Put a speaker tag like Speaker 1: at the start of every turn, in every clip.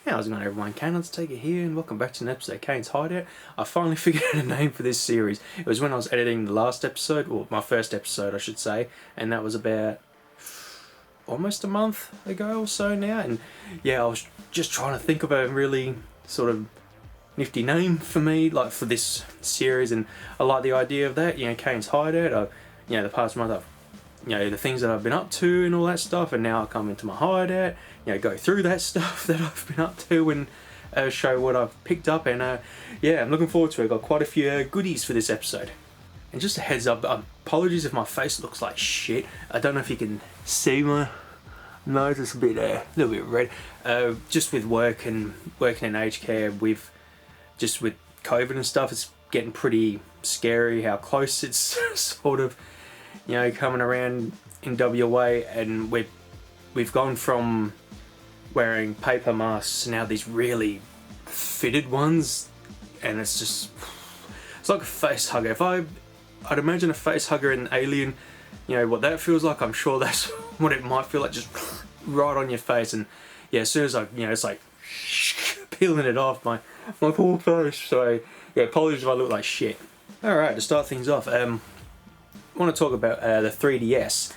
Speaker 1: How's it going, everyone? KayneHunterTaker here, and welcome back to an episode of Kayne's Hideout. I finally figured out a name for this series. It was when I was editing the last episode, or my first episode I should say, and that was about almost a month ago or so now. And yeah, I was just trying to think of a really sort of nifty name for me, like for this series, and I like the idea of that, Kayne's Hideout. The past month I've the things that I've been up to and all that stuff, and now I come into my hideout, go through that stuff that I've been up to and show what I've picked up, and yeah, I'm looking forward to it. I've got quite a few goodies for this episode. And just a heads up, apologies if my face looks like shit. I don't know if you can see my nose, it's a little bit red. Just with work and working in aged care, with COVID and stuff, it's getting pretty scary how close it's sort of coming around in WA, and we've gone from wearing paper masks to now these really fitted ones, and it's like a face hugger. I'd imagine a face hugger in Alien, what that feels like, I'm sure that's what it might feel like, just right on your face. And yeah, as soon as it's like peeling it off my poor face. So yeah, apologies if I look like shit. Alright, to start things off, I want to talk about the 3DS.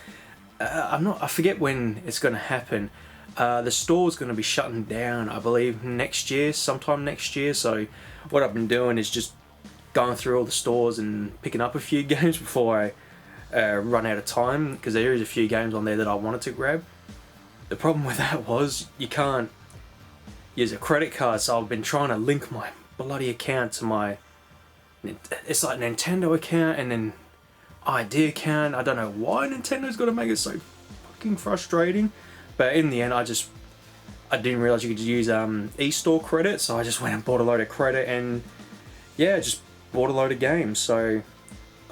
Speaker 1: I forget when it's going to happen. The store's going to be shutting down, I believe, sometime next year. So what I've been doing is just going through all the stores and picking up a few games before I run out of time, because there is a few games on there that I wanted to grab. The problem with that was you can't use a credit card, so I've been trying to link my bloody account to my, it's like Nintendo account and then ID account. I don't know why Nintendo's got to make it so fucking frustrating, but in the end I didn't realize you could use eStore credit, so I just went and bought a load of credit, and yeah, just bought a load of games. So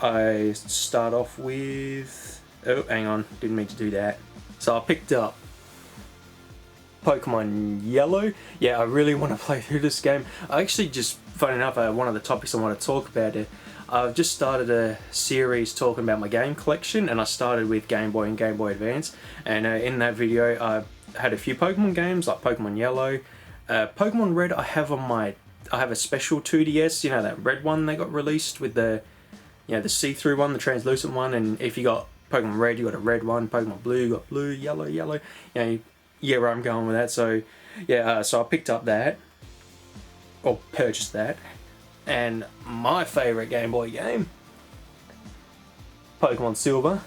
Speaker 1: I start off with, oh hang on, didn't mean to do that. So I picked up Pokemon Yellow. Yeah, I really want to play through this game. I actually just, funny enough, one of the topics I want to talk about is I've just started a series talking about my game collection, and I started with Game Boy and Game Boy Advance, and in that video I had a few Pokemon games like Pokemon Yellow, Pokemon Red. I have a special 2DS, that red one they got released with the the see-through one, the translucent one, and if you got Pokemon Red you got a red one, Pokemon Blue you got blue, yellow, yeah, where I'm going with that. So yeah, so I picked up that, or purchased that. And my favourite Game Boy game, Pokemon Silver.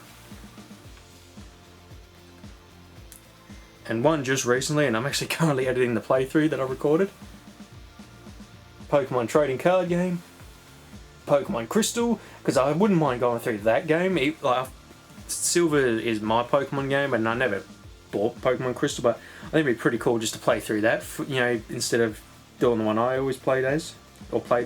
Speaker 1: And one just recently, and I'm actually currently editing the playthrough that I recorded, Pokemon trading card game, Pokemon Crystal, because I wouldn't mind going through that game. Silver is my Pokemon game, and I never bought Pokemon Crystal, but I think it'd be pretty cool just to play through that, instead of doing the one I always played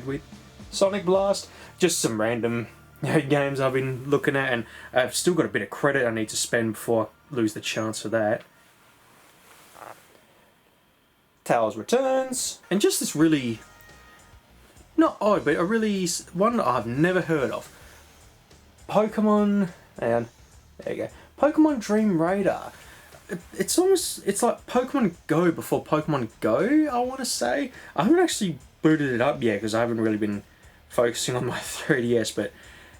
Speaker 1: with. Sonic Blast, just some random games I've been looking at, and I've still got a bit of credit I need to spend before I lose the chance for that. Tails Returns, and just this really, not odd, but one that I've never heard of. Pokemon, and there you go, Pokemon Dream Radar. It's like Pokemon Go before Pokemon Go, I want to say. I haven't actually booted it up yet because I haven't really been focusing on my 3DS, but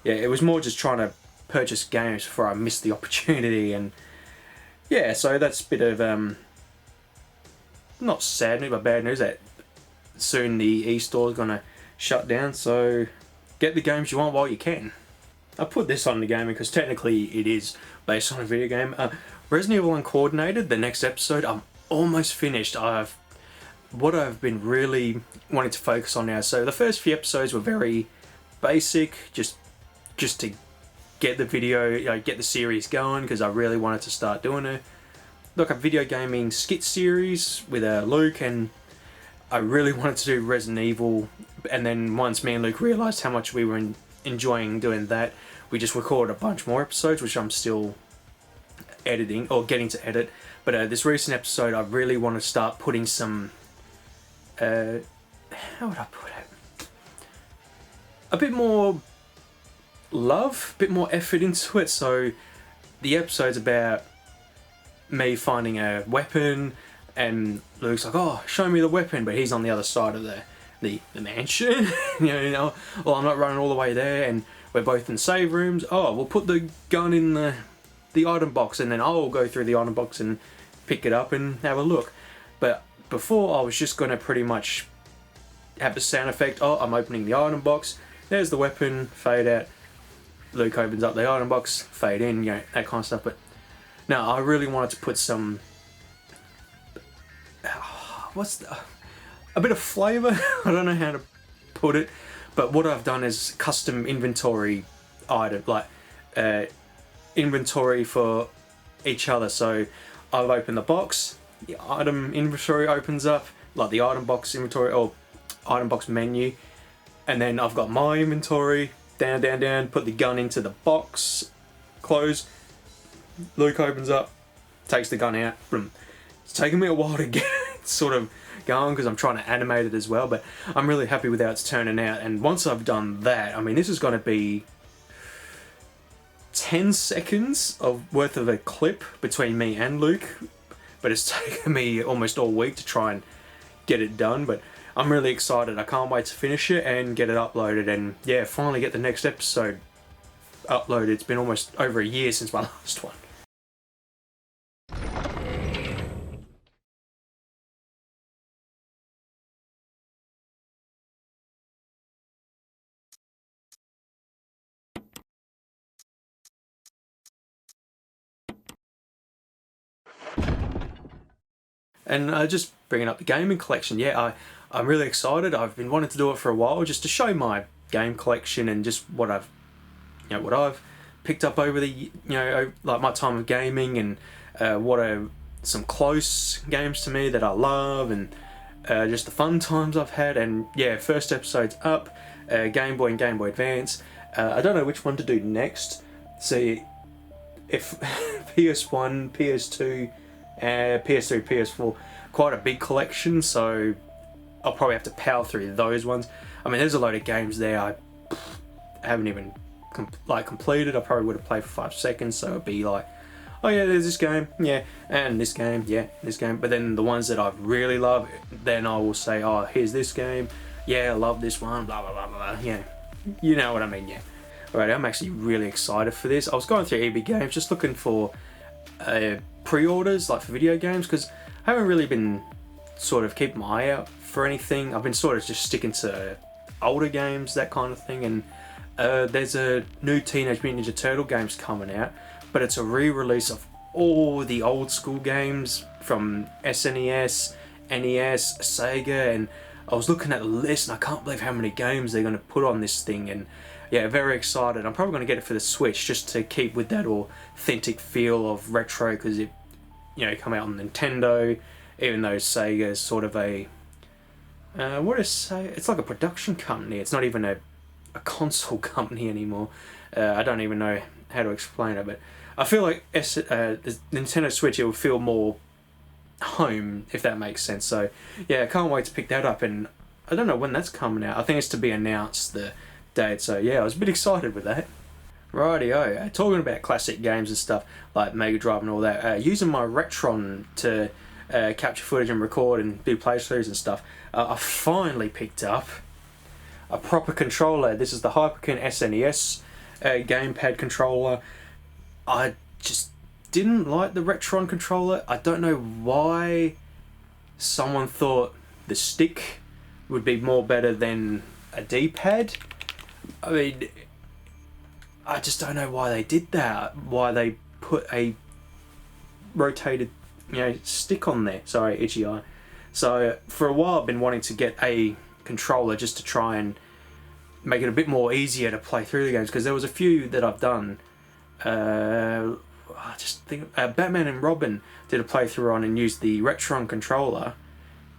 Speaker 1: yeah, it was more just trying to purchase games before I missed the opportunity. And yeah, so that's a bit of not sad news but bad news that soon the eStore is going to shut down, so get the games you want while you can. I put this on the game because technically it is based on a video game. Resident Evil Uncoordinated, the next episode, I'm almost finished. What I've been really wanting to focus on now. So the first few episodes were very basic, just to get the video, get the series going, because I really wanted to start doing a video gaming skit series with Luke, and I really wanted to do Resident Evil. And then once me and Luke realised how much we were enjoying doing that, we just recorded a bunch more episodes, which I'm still editing, or getting to edit. But this recent episode I really want to start putting some how would I put it, a bit more love, a bit more effort into it. So the episode's about me finding a weapon, and Luke's like, oh, show me the weapon, but he's on the other side of the mansion. you know, well, I'm not running all the way there, and we're both in save rooms. Oh, we'll put the gun in the item box, and then I'll go through the item box and pick it up and have a look. But before, I was just going to pretty much have the sound effect. Oh, I'm opening the item box, there's the weapon, fade out, Luke opens up the item box, fade in, you know, that kind of stuff. But no, I really wanted to put some a bit of flavour. I don't know how to put it, but what I've done is custom inventory item, like inventory for each other. So I've opened the box, the item inventory opens up, like the item box inventory or item box menu, and then I've got my inventory, down, put the gun into the box, close, Luke opens up, takes the gun out, boom. It's taken me a while to get it sort of going because I'm trying to animate it as well, but I'm really happy with how it's turning out. And once I've done that, I mean, this is going to be 10 seconds worth of a clip between me and Luke, but it's taken me almost all week to try and get it done. But I'm really excited. I can't wait to finish it and get it uploaded, and yeah, finally get the next episode uploaded. It's been almost over a year since my last one. And just bringing up the gaming collection, yeah, I'm really excited. I've been wanting to do it for a while, just to show my game collection and just what I've picked up over the, like my time of gaming, and what are some close games to me that I love, and just the fun times I've had. And yeah, first episode's up, Game Boy and Game Boy Advance. I don't know which one to do next. See if PS1, PS2, PS3, PS4, quite a big collection, so I'll probably have to power through those ones. I mean, there's a load of games there I haven't even completed. I probably would have played for 5 seconds, so it'd be like, oh yeah, there's this game, yeah, and this game, yeah, this game. But then the ones that I really love, then I will say, oh, here's this game, yeah, I love this one, blah blah blah blah, yeah, you know what I mean, yeah. Alright, I'm actually really excited for this. I was going through EB Games just looking for pre-orders, like for video games, because I haven't really been sort of keeping my eye out for anything. I've been sort of just sticking to older games, that kind of thing. And there's a new Teenage Mutant Ninja Turtle games coming out, but it's a re-release of all the old school games from SNES, NES, Sega, and I was looking at the list and I can't believe how many games they're going to put on this thing. And yeah, very excited. I'm probably going to get it for the Switch just to keep with that authentic feel of retro, because it, come out on Nintendo, even though Sega is sort of a, it's like a production company. It's not even a console company anymore. I don't even know how to explain it, but I feel like the Nintendo Switch, it will feel more home, if that makes sense. So yeah, I can't wait to pick that up, and I don't know when that's coming out. I think it's to be announced, the date, so yeah, I was a bit excited with that. Rightio, talking about classic games and stuff like Mega Drive and all that, using my Retron to capture footage and record and do playthroughs and stuff, I finally picked up a proper controller. This is the Hyperkin SNES gamepad controller. I just didn't like the Retron controller. I don't know why someone thought the stick would be more better than a D-pad. I mean, I just don't know why they did that. Why they put a rotated, stick on there. Sorry, itchy eye. So for a while I've been wanting to get a controller just to try and make it a bit more easier to play through the games, because there was a few that I've done. I just think Batman and Robin did a playthrough on and used the Retron controller,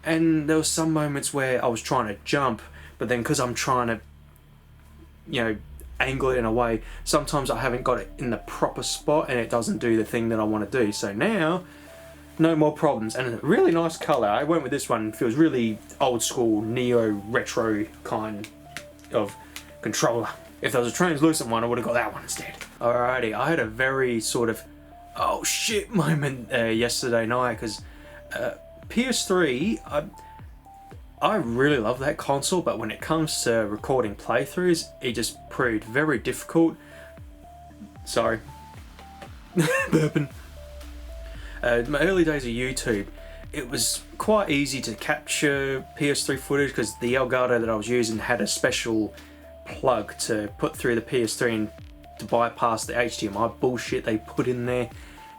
Speaker 1: and there was some moments where I was trying to jump, but then because I'm trying to angle it in a way, sometimes I haven't got it in the proper spot and it doesn't do the thing that I want to do. So now, no more problems, and a really nice colour. I went with this one. It feels really old school, neo retro kind of controller. If there was a translucent one, I would have got that one instead. Alrighty, I had a very sort of oh shit moment yesterday night, because PS3, I really love that console, but when it comes to recording playthroughs, it just proved very difficult. Sorry. Burping. My early days of YouTube, it was quite easy to capture PS3 footage because the Elgato that I was using had a special plug to put through the PS3 and to bypass the HDMI bullshit they put in there.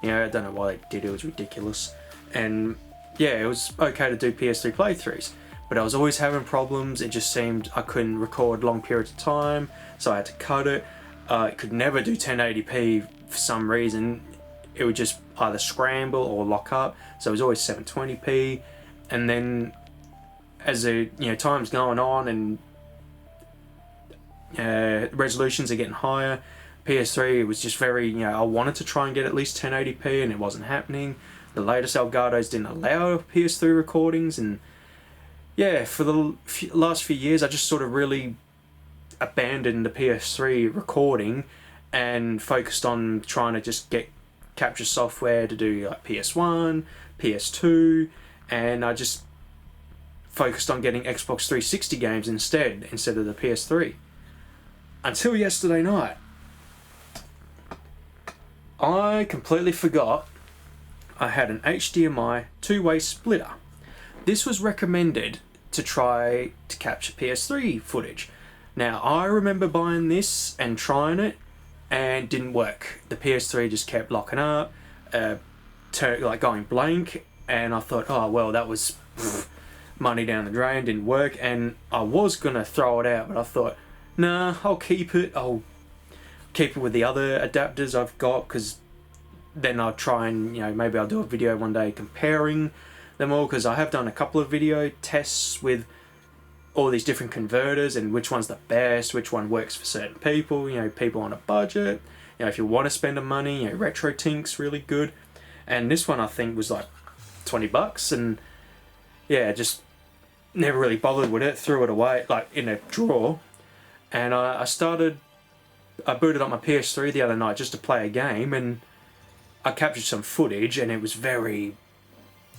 Speaker 1: You know, I don't know why they did it, was ridiculous. And yeah, it was okay to do PS3 playthroughs, but I was always having problems. It just seemed I couldn't record long periods of time, so I had to cut it. It could never do 1080p for some reason. It would just either scramble or lock up, so it was always 720p. And then as time's going on and resolutions are getting higher, PS3 was just very, I wanted to try and get at least 1080p and it wasn't happening. The latest Elgatos didn't allow PS3 recordings, and yeah, for the last few years I just sort of really abandoned the PS3 recording and focused on trying to just get capture software to do like PS1, PS2, and I just focused on getting Xbox 360 games instead of the PS3. Until yesterday night. I completely forgot I had an HDMI two-way splitter. This was recommended to try to capture PS3 footage. Now, I remember buying this and trying it, and it didn't work. The PS3 just kept locking up, going blank, and I thought, oh well, that was money down the drain, didn't work, and I was gonna throw it out, but I thought, nah, I'll keep it. I'll keep it with the other adapters I've got, because then I'll try and, maybe I'll do a video one day comparing them all, because I have done a couple of video tests with all these different converters and which one's the best, which one works for certain people, people on a budget, if you want to spend the money, RetroTink's really good, and this one I think was like $20, and yeah, just never really bothered with it, threw it away like in a drawer, and I booted up my PS3 the other night just to play a game, and I captured some footage, and it was very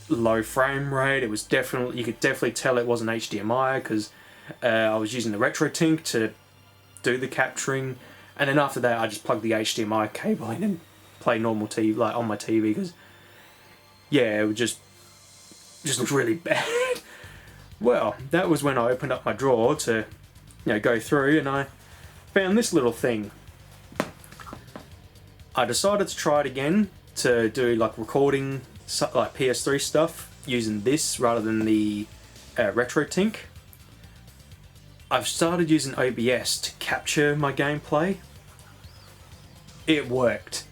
Speaker 1: low frame rate. It was you could definitely tell it wasn't HDMI, because I was using the RetroTink to do the capturing, and then after that I just plugged the HDMI cable in and play normal TV, like on my TV, because yeah, it would just looked really bad. Well, that was when I opened up my drawer to go through, and I found this little thing. I decided to try it again to do like recording like PS3 stuff using this rather than the RetroTink. I've started using OBS to capture my gameplay. It worked.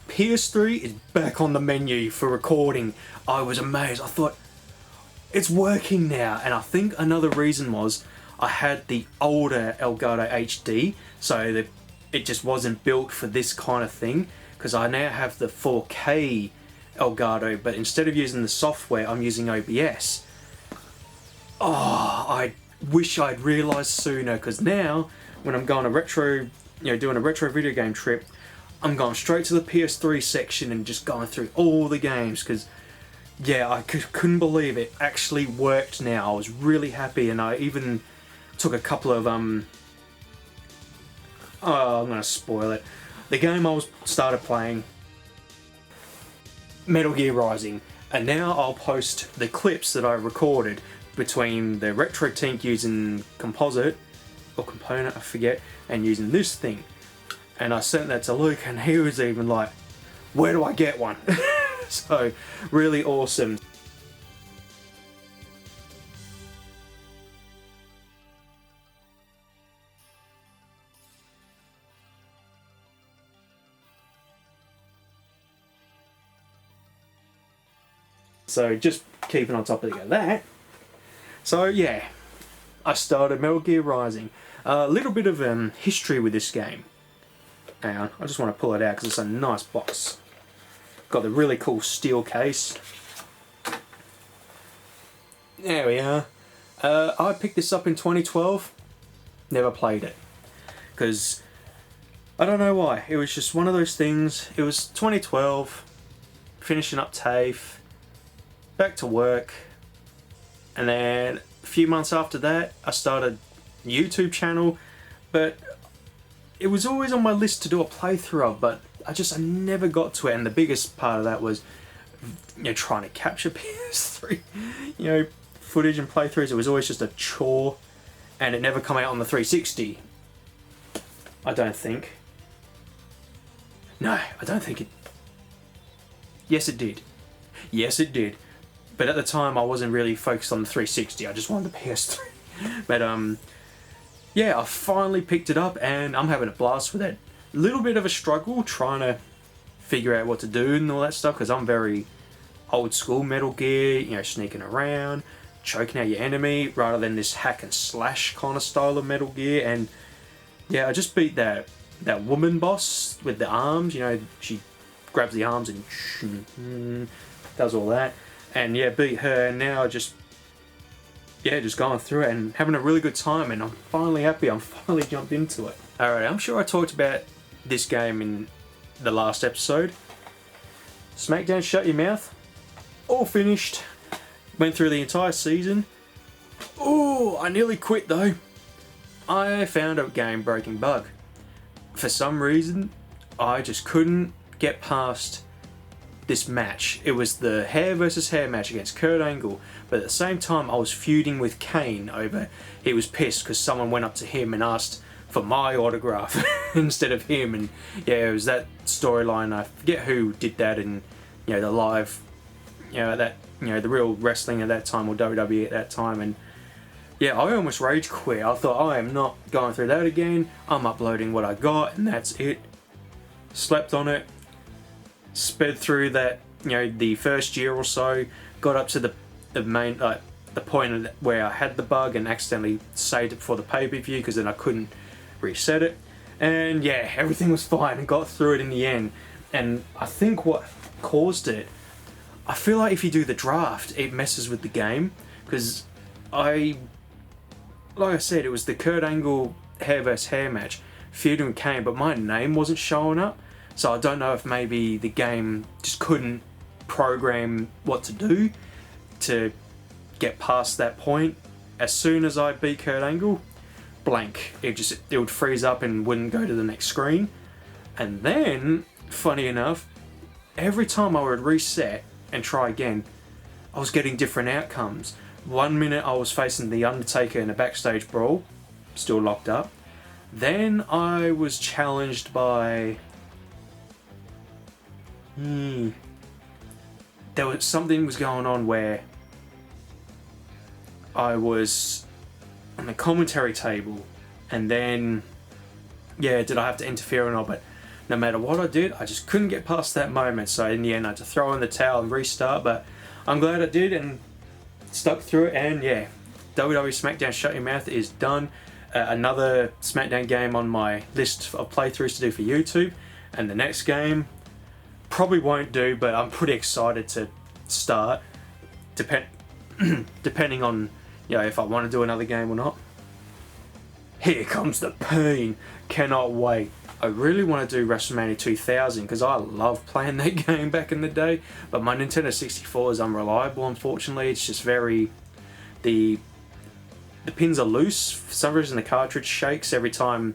Speaker 1: PS3 is back on the menu for recording. I was amazed. I thought, it's working now, and I think another reason was I had the older Elgato HD, so that it just wasn't built for this kind of thing, because I now have the 4K Elgato, but instead of using the software, I'm using OBS. Oh, I wish I'd realised sooner, because now, when I'm going doing a retro video game trip, I'm going straight to the PS3 section and just going through all the games, because yeah, I couldn't believe it actually worked now. I was really happy, and I even took a couple of I'm gonna spoil it. The game I started playing, Metal Gear Rising, and now I'll post the clips that I recorded between the RetroTink using composite or component, I forget, and using this thing. And I sent that to Luke, and he was even like, where do I get one? So, really awesome. So just keeping on top of that. So yeah, I started Metal Gear Rising. A little bit of history with this game. Hang on, I just want to pull it out because it's a nice box. Got the really cool steel case. There we are. I picked this up in 2012. Never played it. Because I don't know why. It was just one of those things. It was 2012. Finishing up TAFE. back to work, and then a few months after that I started a YouTube channel, but it was always on my list to do a playthrough of, but I never got to it. And the biggest part of that was, you know, trying to capture PS3, you know, footage and playthroughs. It was always just a chore, and it never come out on the 360. I don't think. No, I don't think it. Yes, it did. Yes, it did. But at the time, I wasn't really focused on the 360. I just wanted the PS3. But yeah, I finally picked it up, and I'm having a blast with it. A little bit of a struggle trying to figure out what to do and all that stuff, because I'm very old school Metal Gear, you know, sneaking around, choking out your enemy, rather than this hack and slash kind of style of Metal Gear. And yeah, I just beat that woman boss with the arms, you know, she grabs the arms and does all that. And yeah, beat her, and now just going through it and having a really good time, and I'm finally happy. I'm finally jumped into it. Alright, I'm sure I talked about this game in the last episode. SmackDown Shut Your Mouth. All finished. Went through the entire season. Oh, I nearly quit though. I found a game-breaking bug. For some reason, I just couldn't get past this match. It was the hair versus hair match against Kurt Angle, but at the same time I was feuding with Kayne over, he was pissed because someone went up to him and asked for my autograph instead of him. And yeah, it was that storyline. I forget who did that, and you know, the live, you know, that, you know, the real wrestling at that time, or WWE at that time. And yeah, I almost rage quit. I thought, I am not going through that again. I'm uploading what I got, and that's it. Slept on it. Sped through that, you know, the first year or so. Got up to the main, the point where I had the bug and accidentally saved it for the pay-per-view, because then I couldn't reset it. And yeah, everything was fine and got through it in the end. And I think what caused it, I feel like if you do the draft, it messes with the game, because like I said, it was the Kurt Angle hair versus hair match, feuding with Kane, but my name wasn't showing up. So I don't know if maybe the game just couldn't program what to do to get past that point. As soon as I beat Kurt Angle, blank. It would freeze up and wouldn't go to the next screen. And then, funny enough, every time I would reset and try again, I was getting different outcomes. 1 minute I was facing The Undertaker in a backstage brawl, still locked up. Then I was challenged by... there was something was going on where I was on the commentary table, and then yeah, did I have to interfere or not? But no matter what I did, I just couldn't get past that moment. So in the end, I had to throw in the towel and restart. But I'm glad I did and stuck through it. And yeah, WWE SmackDown Shut Your Mouth is done. Another SmackDown game on my list of playthroughs to do for YouTube, and the next game probably won't do, but I'm pretty excited to start, depending on, you know, if I want to do another game or not. Here comes the pain. Cannot wait. I really want to do WrestleMania 2000 because I love playing that game back in the day, but my Nintendo 64 is unreliable, unfortunately. It's just very... The pins are loose. For some reason the cartridge shakes every time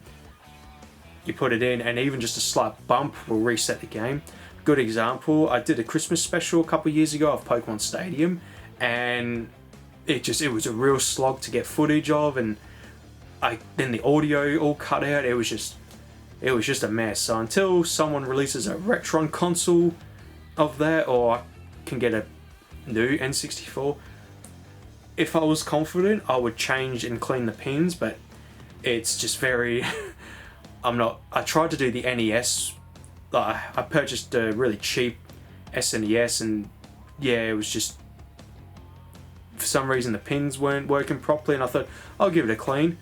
Speaker 1: you put it in, and even just a slight bump will reset the game. Good example, I did a Christmas special a couple of years ago of Pokemon Stadium, and it was a real slog to get footage of, and then the audio all cut out. It was just a mess. So until someone releases a Retron console of that, or I can get a new N64, if I was confident, I would change and clean the pins, but it's just very... I tried to do the NES. I purchased a really cheap SNES, and yeah, it was just... For some reason the pins weren't working properly, and I thought, I'll give it a clean.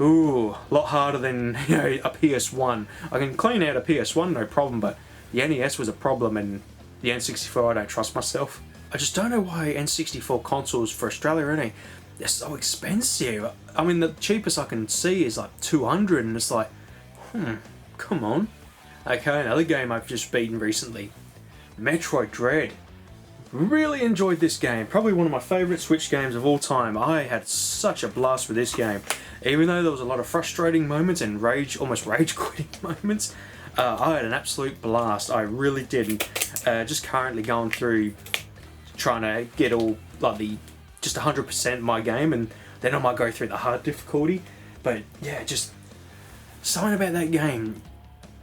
Speaker 1: Ooh, a lot harder than, you know, a PS1. I can clean out a PS1, no problem, but the NES was a problem, and the N64, I don't trust myself. I just don't know why N64 consoles for Australia, they're so expensive. I mean, the cheapest I can see is like 200, and it's like, come on. Okay, another game I've just beaten recently, Metroid Dread. Really enjoyed this game. Probably one of my favourite Switch games of all time. I had such a blast with this game. Even though there was a lot of frustrating moments and almost rage quitting moments, I had an absolute blast. I really did. Just currently going through trying to get all just 100% my game, and then I might go through the hard difficulty. But yeah, just something about that game,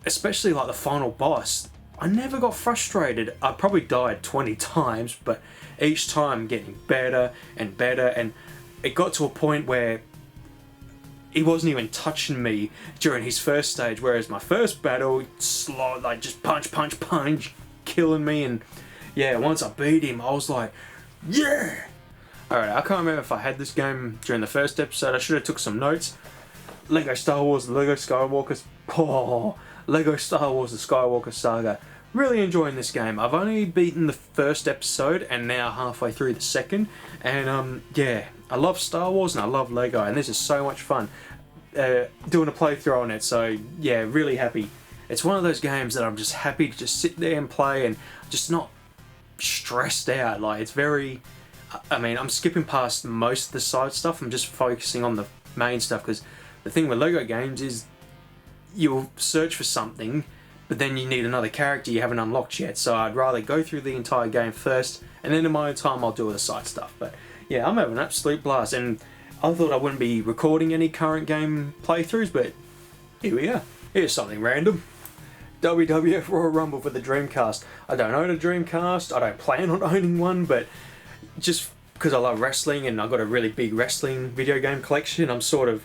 Speaker 1: especially like the final boss, I never got frustrated. I probably died 20 times, but each time getting better and better, and it got to a point where he wasn't even touching me during his first stage, whereas my first battle, slow, like just punch, killing me. And yeah, once I beat him, I was like, yeah! Alright, I can't remember if I had this game during the first episode. I should have took some notes. Lego Star Wars, Lego Skywalker, Lego Star Wars, the Skywalker Saga. Really enjoying this game. I've only beaten the first episode and now halfway through the second. And yeah, I love Star Wars and I love Lego, and this is so much fun doing a playthrough on it. So yeah, really happy. It's one of those games that I'm just happy to just sit there and play and just not stressed out. Like, it's very, I mean, I'm skipping past most of the side stuff. I'm just focusing on the main stuff, because the thing with Lego games is you'll search for something, but then you need another character you haven't unlocked yet. So I'd rather go through the entire game first, and then in my own time I'll do all the side stuff. But yeah, I'm having an absolute blast, and I thought I wouldn't be recording any current game playthroughs, but here we are. Here's something random. WWF Royal Rumble for the Dreamcast. I don't own a Dreamcast, I don't plan on owning one, but just because I love wrestling and I've got a really big wrestling video game collection, I'm sort of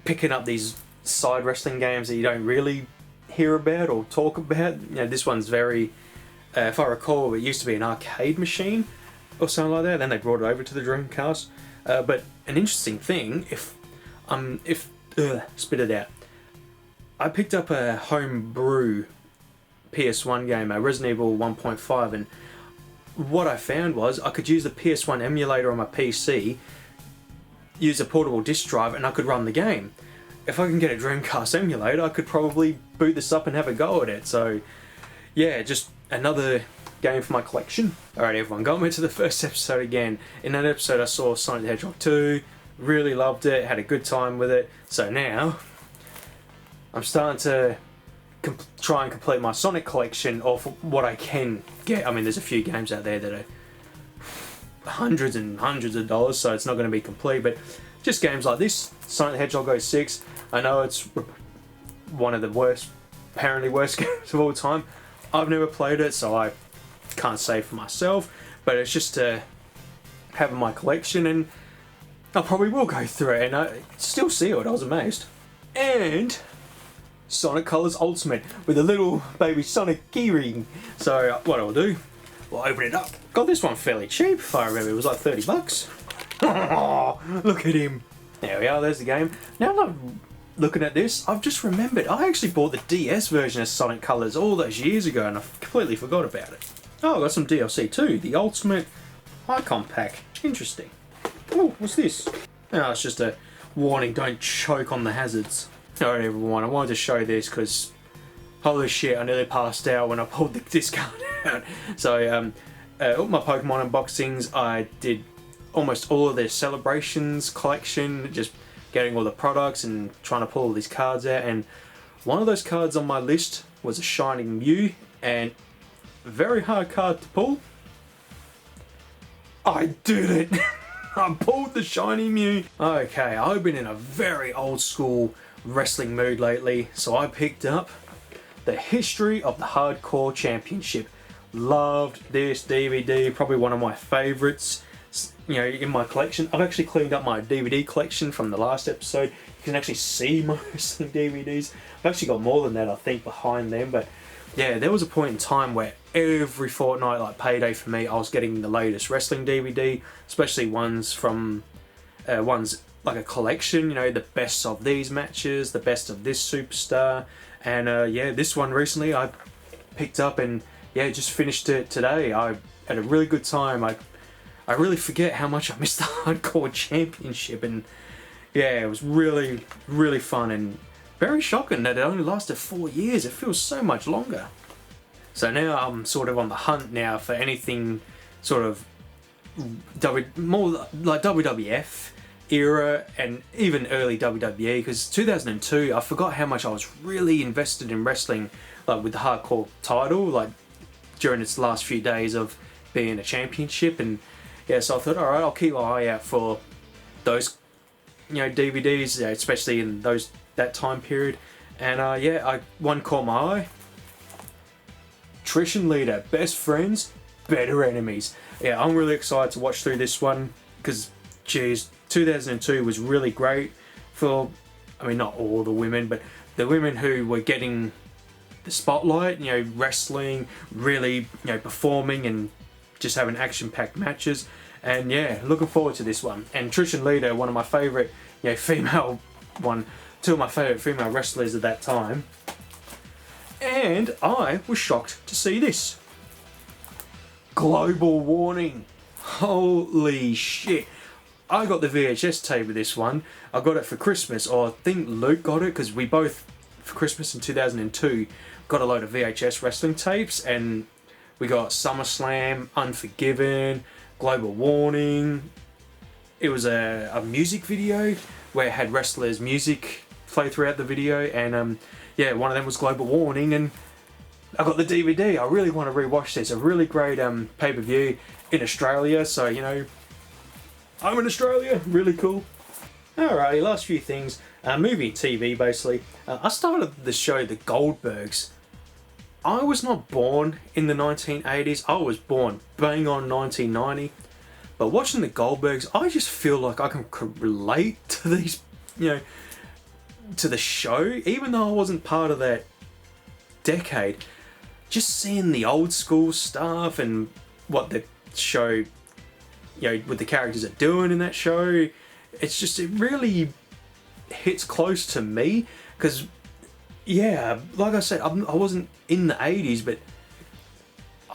Speaker 1: picking up these side wrestling games that you don't really hear about or talk about. You know, this one's very, if I recall, it used to be an arcade machine or something like that, then they brought it over to the Dreamcast. But an interesting thing, spit it out. I picked up a homebrew PS1 game, a Resident Evil 1.5, and what I found was I could use the PS1 emulator on my PC, use a portable disc drive, and I could run the game. If I can get a Dreamcast emulator, I could probably boot this up and have a go at it. So yeah, just another game for my collection. Alright everyone, going into the first episode again. In that episode I saw Sonic the Hedgehog 2, really loved it, had a good time with it. So now I'm starting to try and complete my Sonic collection of what I can get. I mean, there's a few games out there that are hundreds and hundreds of dollars, so it's not going to be complete, but just games like this, Sonic the Hedgehog 06. I know it's one of the worst, apparently worst games of all time. I've never played it, so I can't say for myself, but it's just to have in my collection, and I probably will go through it, and I still sealed, I was amazed. And Sonic Colors Ultimate with a little baby Sonic keyring. So what I'll do, we'll open it up. Got this one fairly cheap, if I remember, it was like 30 bucks. Oh, look at him. There we are, there's the game. Now I'm looking at this, I've just remembered, I actually bought the DS version of Sonic Colors all those years ago, and I completely forgot about it. Oh, I got some DLC too, the Ultimate Icon Pack. Interesting. Oh, what's this? Oh, it's just a warning, don't choke on the hazards. Alright everyone, I wanted to show this because holy shit, I nearly passed out when I pulled the discard out. So all my Pokemon unboxings, I did almost all of their celebrations collection, just getting all the products and trying to pull all these cards out, and one of those cards on my list was a Shining Mew, and a very hard card to pull. I did it! I pulled the Shiny Mew! Okay, I've been in a very old school wrestling mood lately, so I picked up the History of the Hardcore Championship. Loved this DVD, probably one of my favourites, you know, in my collection. I've actually cleaned up my DVD collection from the last episode. You can actually see my wrestling DVDs. I've actually got more than that, I think, behind them, but yeah, there was a point in time where every fortnight, like payday for me, I was getting the latest wrestling DVD, especially ones from ones like a collection, you know, the best of these matches, the best of this superstar, and yeah, this one recently I picked up, and yeah, just finished it today. I had a really good time. I really forget how much I missed the Hardcore Championship, and yeah, it was really, really fun, and very shocking that it only lasted 4 years. It feels so much longer. So now I'm sort of on the hunt now for anything sort of more like WWF era and even early WWE, because 2002 I forgot how much I was really invested in wrestling, like with the hardcore title, like during its last few days of being a championship. And yeah, so I thought, alright, I'll keep my eye out for those, you know, DVDs, especially in that time period. And yeah, one caught my eye. Trish and Lita, best friends, better enemies. Yeah, I'm really excited to watch through this one because, geez, 2002 was really great for, I mean, not all the women, but the women who were getting the spotlight, you know, wrestling, really, you know, performing and just having action-packed matches. And yeah, looking forward to this one. And Trish and Lita, one of my favourite, you know, two of my favourite female wrestlers at that time. And I was shocked to see this. Global Warning. Holy shit. I got the VHS tape of this one. I got it for Christmas, or I think Luke got it, because we both, for Christmas in 2002, got a load of VHS wrestling tapes, and we got SummerSlam, Unforgiven, Global Warning. It was a music video where it had wrestlers' music play throughout the video, and yeah, one of them was Global Warning, and I got the DVD. I really want to rewatch this. A really great pay-per-view in Australia, so, you know, I'm in Australia, really cool. Alrighty, last few things. Movie and TV, basically. I started the show The Goldbergs. I was not born in the 1980s. I was born bang on 1990. But watching The Goldbergs, I just feel like I can relate to these, you know, to the show, even though I wasn't part of that decade. Just seeing the old school stuff and what the show, you know, what the characters are doing in that show, it's just, it really hits close to me. Because, yeah, like I said, I wasn't in the 80s, but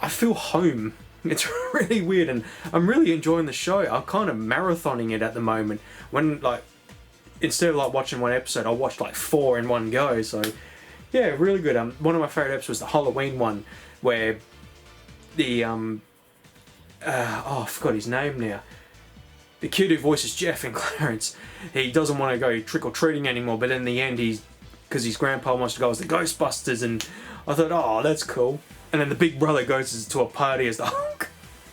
Speaker 1: I feel home. It's really weird, and I'm really enjoying the show. I'm kind of marathoning it at the moment. When, like, instead of like watching one episode, I watched like 4 in one go. So yeah, really good. One of my favourite episodes was the Halloween one, where the oh, I forgot his name now. The kid who voices Jeff and Clarence, he doesn't want to go trick-or-treating anymore, but in the end because his grandpa wants to go as the Ghostbusters, and I thought, oh, that's cool. And then the big brother goes to a party as the Hulk.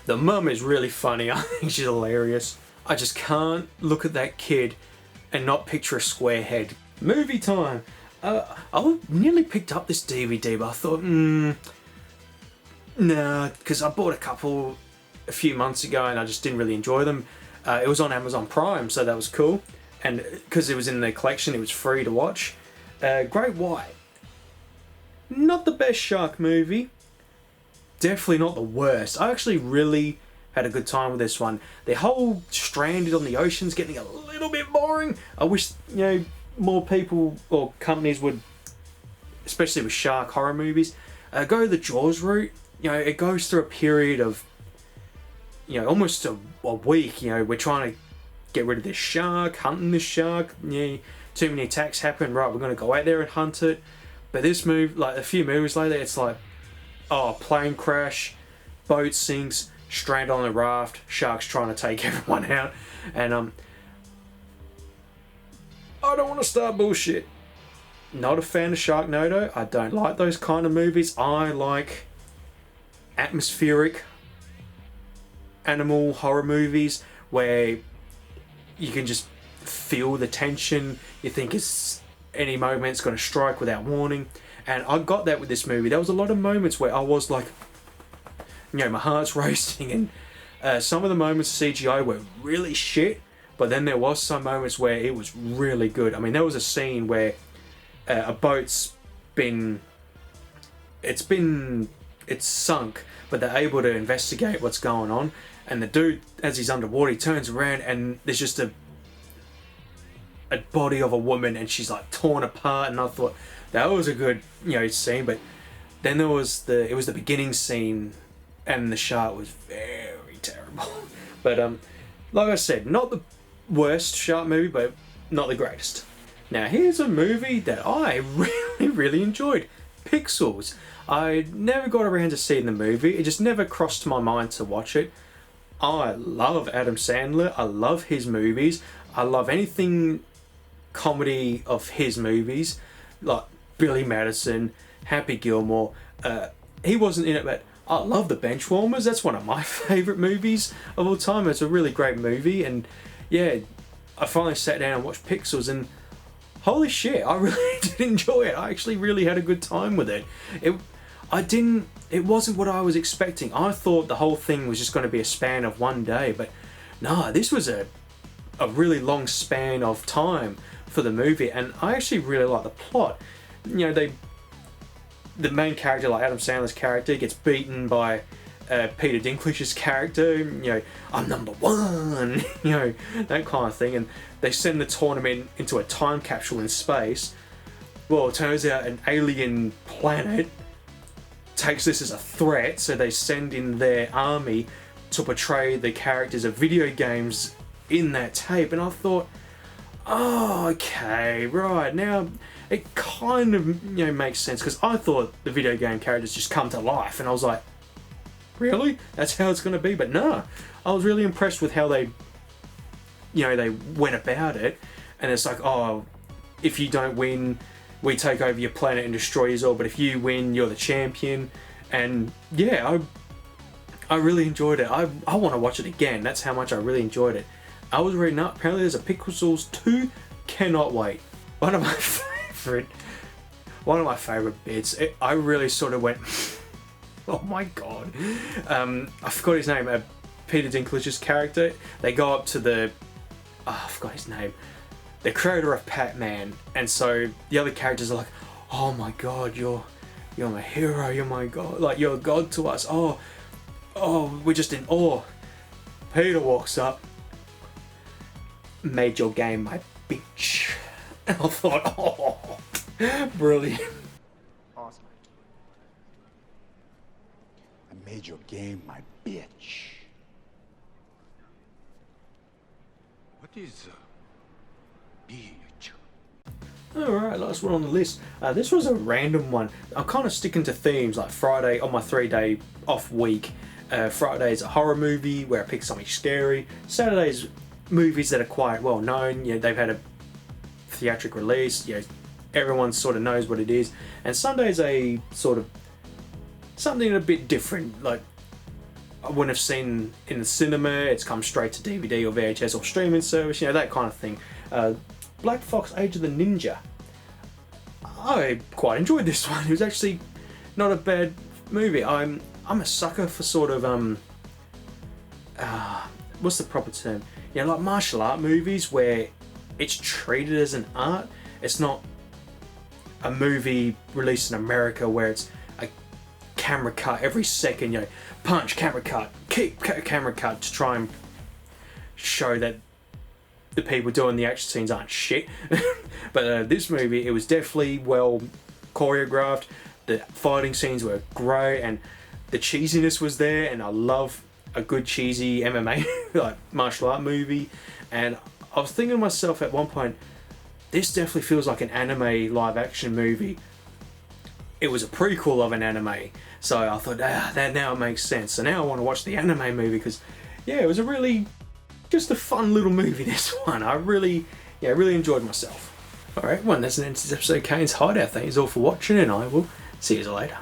Speaker 1: The mum is really funny. I think she's hilarious. I just can't look at that kid and not picture a square head. Movie time. I nearly picked up this DVD, but I thought, nah, because I bought a few months ago and I just didn't really enjoy them. It was on Amazon Prime, so that was cool. And because it was in the collection, it was free to watch. Great White. Not the best shark movie. Definitely not the worst. I actually really had a good time with this one. The whole stranded on the ocean's getting a little bit boring. I wish, you know, more people or companies would, especially with shark horror movies, go the Jaws route. You know, it goes through a period of, you know, almost a week. You know, we're trying to get rid of this shark, hunting this shark. You know, too many attacks happen. Right, we're going to go out there and hunt it. But this movie, like a few movies later, it's like, oh, plane crash, boat sinks, stranded on a raft, sharks trying to take everyone out, and I don't want to start bullshit. Not a fan of Sharknado. I don't like those kind of movies. I like atmospheric animal horror movies where you can just feel the tension. You think it's any moment it's going to strike without warning. And I got that with this movie. There was a lot of moments where I was like, you know, my heart's racing, and some of the moments of CGI were really shit, but then there was some moments where it was really good. I mean, there was a scene where a boat's it's sunk, but they're able to investigate what's going on, and the dude, as he's underwater, he turns around and there's just a body of a woman, and she's like torn apart, and I thought that was a good, you know, scene. But then it was the beginning scene, and the shark was very terrible. But like I said, not the worst shark movie, but not the greatest. Now here's a movie that I really enjoyed, Pixels. I never got around to seeing the movie. It just never crossed my mind to watch it. I love Adam Sandler. I love his movies. I love anything comedy of his movies, like Billy Madison, Happy Gilmore. He wasn't in it, but I love The Benchwarmers. That's one of my favourite movies of all time. It's a really great movie, and yeah, I finally sat down and watched Pixels, and holy shit, I really did enjoy it. I actually really had a good time with it. It wasn't what I was expecting. I thought the whole thing was just going to be a span of one day, but no, this was a really long span of time for the movie, and I actually really like the plot. You know, the main character, like Adam Sandler's character, gets beaten by Peter Dinklage's character. You know, I'm number one. You know, that kind of thing, and they send the tournament into a time capsule in space. Well, it turns out an alien planet takes this as a threat, so they send in their army to portray the characters of video games in that tape. And I thought, oh, okay, right, now it kind of, you know, makes sense, because I thought the video game characters just come to life, and I was like, really? That's how it's going to be? But no, I was really impressed with how they, you know, they went about it. And it's like, oh, if you don't win, we take over your planet and destroy you all, but if you win, you're the champion. And yeah, I really enjoyed it. I want to watch it again. That's how much I really enjoyed it. I was reading up, apparently there's a Pixels 2, cannot wait. One of my favourite bits. I really sort of went, oh my god. I forgot his name, Peter Dinklage's character. They go up to the, oh, I forgot his name, the creator of Pac-Man, and so the other characters are like, oh my god, you're my hero, you're my god, like you're a god to us, oh, we're just in awe. Peter walks up, made your game my bitch. And I thought, oh, brilliant.
Speaker 2: Awesome. I made your game my bitch. What is bitch?
Speaker 1: Alright, last one on the list. This was a random one. I'm kind of sticking to themes, like Friday, on my 3-day off week. Friday's a horror movie where I pick something scary. Saturday's movies that are quite well known. You know, they've had a theatric release. You know, everyone sort of knows what it is. And Sunday's a sort of something a bit different. Like, I wouldn't have seen in the cinema. It's come straight to DVD or VHS or streaming service. You know, that kind of thing. Black Fox: Age of the Ninja. I quite enjoyed this one. It was actually not a bad movie. I'm a sucker for sort of what's the proper term? You know, like martial art movies where it's treated as an art. It's not a movie released in America where it's a camera cut every second. You know, punch, camera cut, kick, camera cut, to try and show that the people doing the action scenes aren't shit. But this movie, it was definitely well choreographed. The fighting scenes were great, and the cheesiness was there, and I love a good cheesy MMA like martial art movie. And I was thinking to myself at one point, this definitely feels like an anime live action movie. It was a prequel of an anime, so I thought, that now it makes sense. So now I want to watch the anime movie, because yeah, it was a really just a fun little movie, this one. I really enjoyed myself. Alright, well, that's an end to this episode of Kayne's Hideout. Thanks all for watching, and I will see you later.